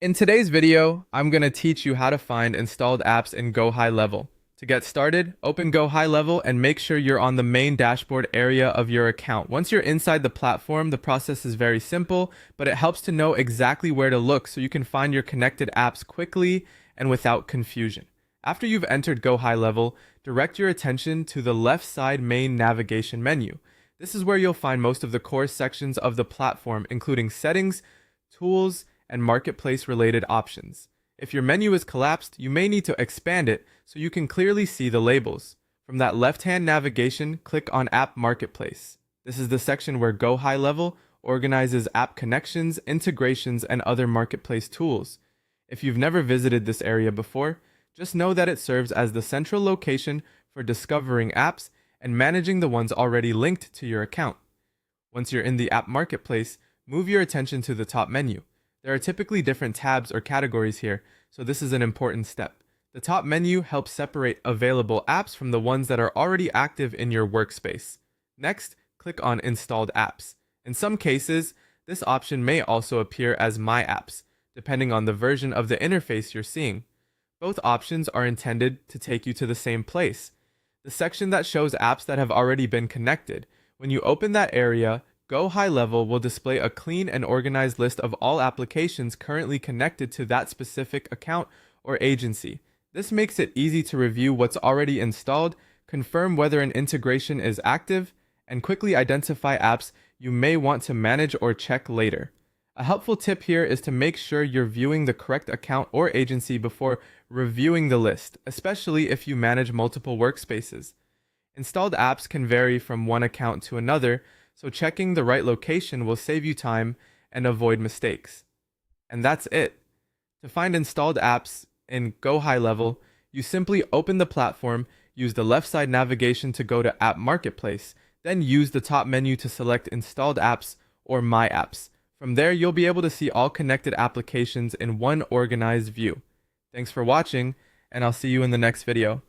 In today's video, I'm going to teach you how to find installed apps in Gohighlevel. To get started, open Gohighlevel and make sure you're on the main dashboard area of your account. Once you're inside the platform, the process is very simple, but it helps to know exactly where to look so you can find your connected apps quickly and without confusion. After you've entered Gohighlevel, direct your attention to the left side main navigation menu. This is where you'll find most of the core sections of the platform, including settings, tools, and marketplace related options. If your menu is collapsed, you may need to expand it so you can clearly see the labels. From that left-hand navigation, click on App Marketplace. This is the section where Gohighlevel organizes app connections, integrations, and other marketplace tools. If you've never visited this area before, just know that it serves as the central location for discovering apps and managing the ones already linked to your account. Once you're in the app marketplace, move your attention to the top menu. There are typically different tabs or categories here, so this is an important step. The top menu helps separate available apps from the ones that are already active in your workspace. Next, click on Installed Apps. In some cases, this option may also appear as My Apps, depending on the version of the interface you're seeing. Both options are intended to take you to the same place, the section that shows apps that have already been connected. When you open that area, Gohighlevel will display a clean and organized list of all applications currently connected to that specific account or agency. This makes it easy to review what's already installed, confirm whether an integration is active, and quickly identify apps you may want to manage or check later. A helpful tip here is to make sure you're viewing the correct account or agency before reviewing the list, especially if you manage multiple workspaces. Installed apps can vary from one account to another, so checking the right location will save you time and avoid mistakes. And that's it. To find installed apps in Gohighlevel, you simply open the platform, use the left side navigation to go to App Marketplace, then use the top menu to select Installed Apps or My Apps. From there, you'll be able to see all connected applications in one organized view. Thanks for watching, and I'll see you in the next video.